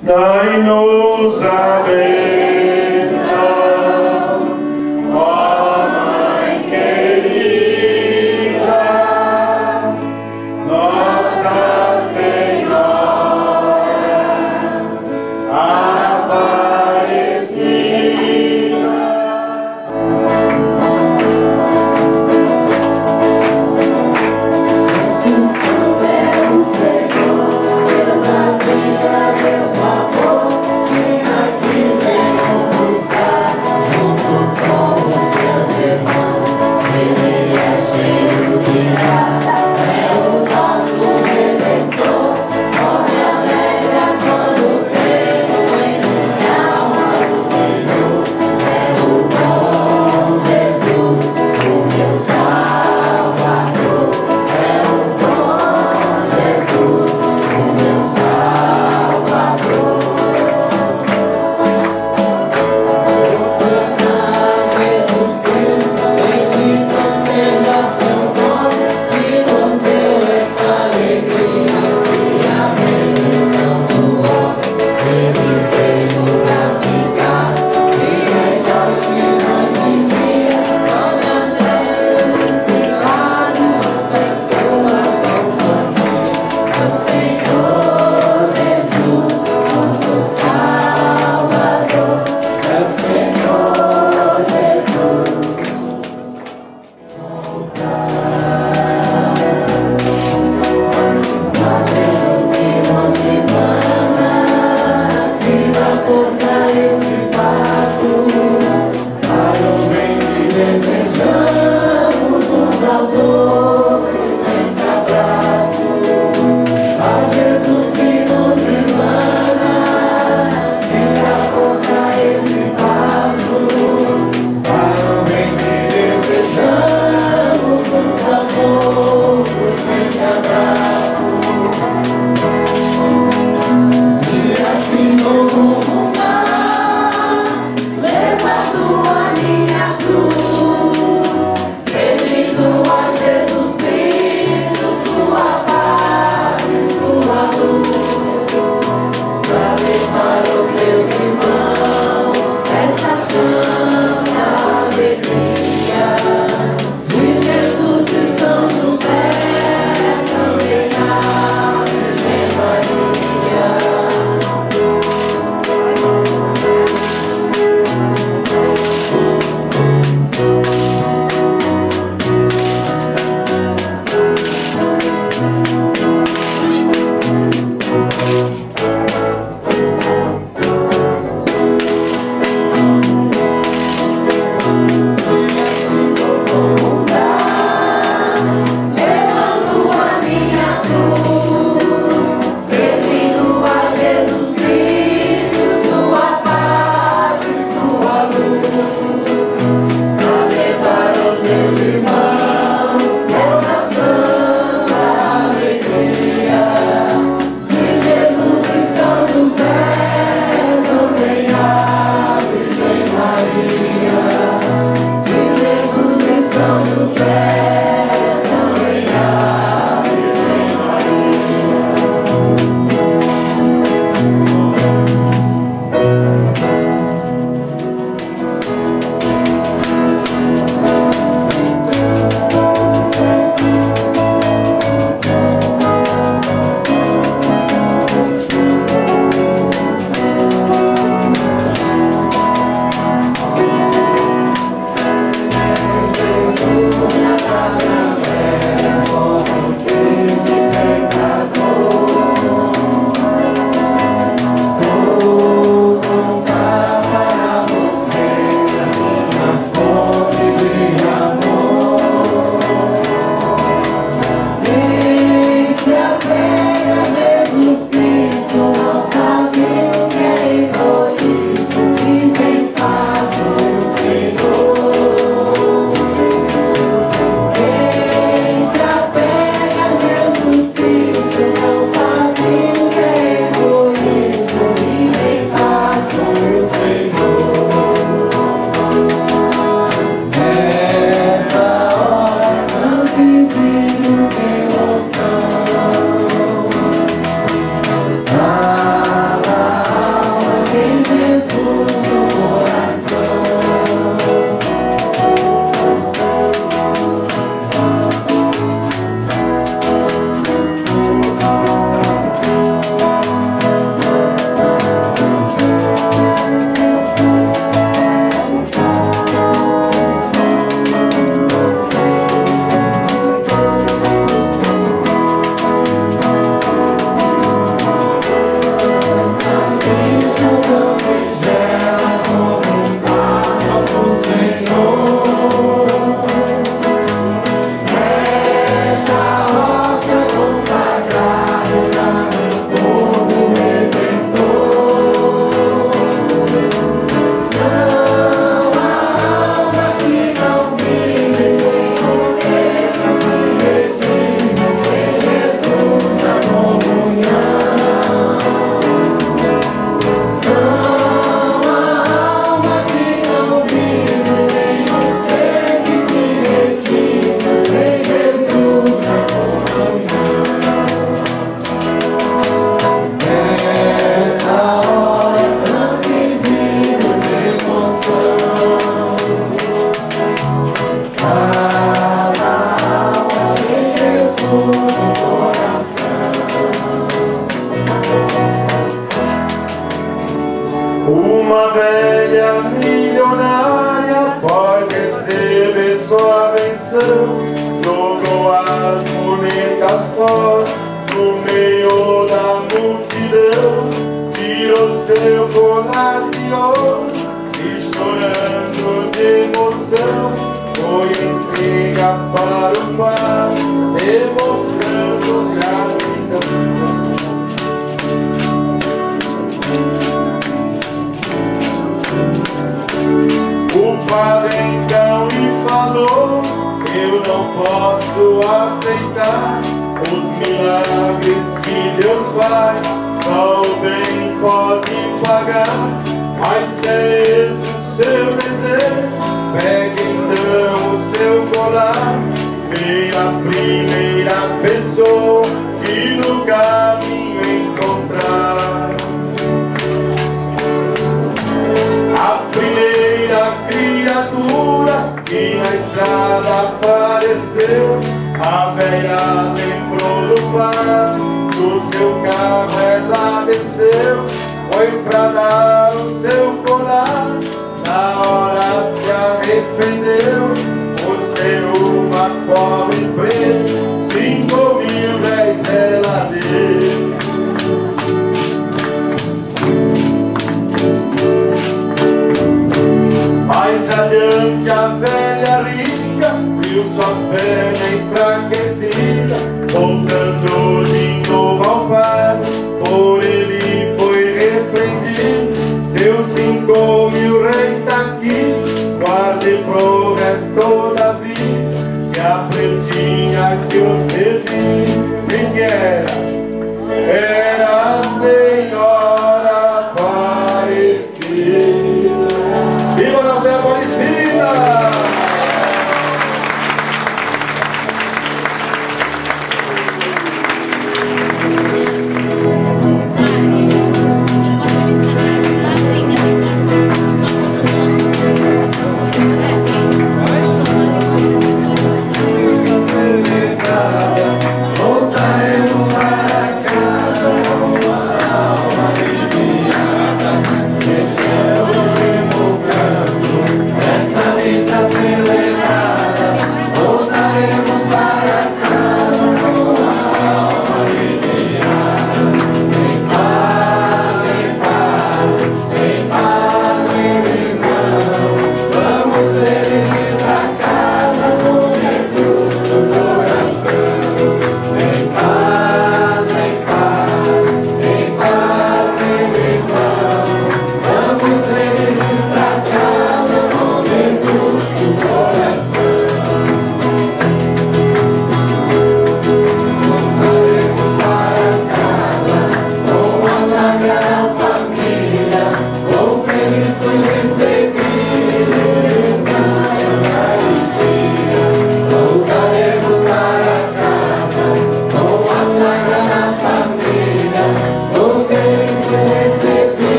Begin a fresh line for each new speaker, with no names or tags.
Dai-nos a bênção, ó Mãe querida, Nossa Senhora Aparecida.
Santo é o Senhor, Deus da vida, Deus do amor, quem aqui vem nos buscar, junto com os teus irmãos. Ele é cheio de graça, é o nosso Redentor. Só me alegra quando creio em minha alma do Senhor. É o bom Jesus, o meu Salvador. É o bom Jesus, o meu Salvador. Santo Jesus Cristo, bendito seja seu nome, que nos deu essa alegria e a remissão do homem. Ele veio pra ficar, dia e noite e dia, só nas necessidades, junto em sua companhia. É o Senhor Jesus, nosso Salvador. É o Senhor Jesus. Mas Jesus que nos emana, que dá força esse passo, para o bem que desejamos uns aos outros nesse abraço. Mas Jesus que nos emana, que dá força esse passo, para o bem que desejamos uns aos outros nesse abraço. E assim vou rumar, levando a minha cruz, pedindo a Jesus Cristo sua paz e sua luz, pra levar aos meus irmãos esta santa alegria de Jesus e São José, também a Virgem Maria.
Uma velha milionária, após receber sua benção, jogou as moedas fora no meio da multidão, tirou seu colar de ouro e, chorando de emoção, foi entregar para o pai, demonstrando gratidão. O padre então lhe falou: eu não posso aceitar os milagres que Deus faz, só o bem pode pagar. Mas se é esse o seu desejo, pegue então o seu colar, veja a primeira pessoa que no caminho encontrar. A primeira criatura que na estrada apareceu, a velha lembrou do pai, do seu carro ela desceu, foi pra dar o seu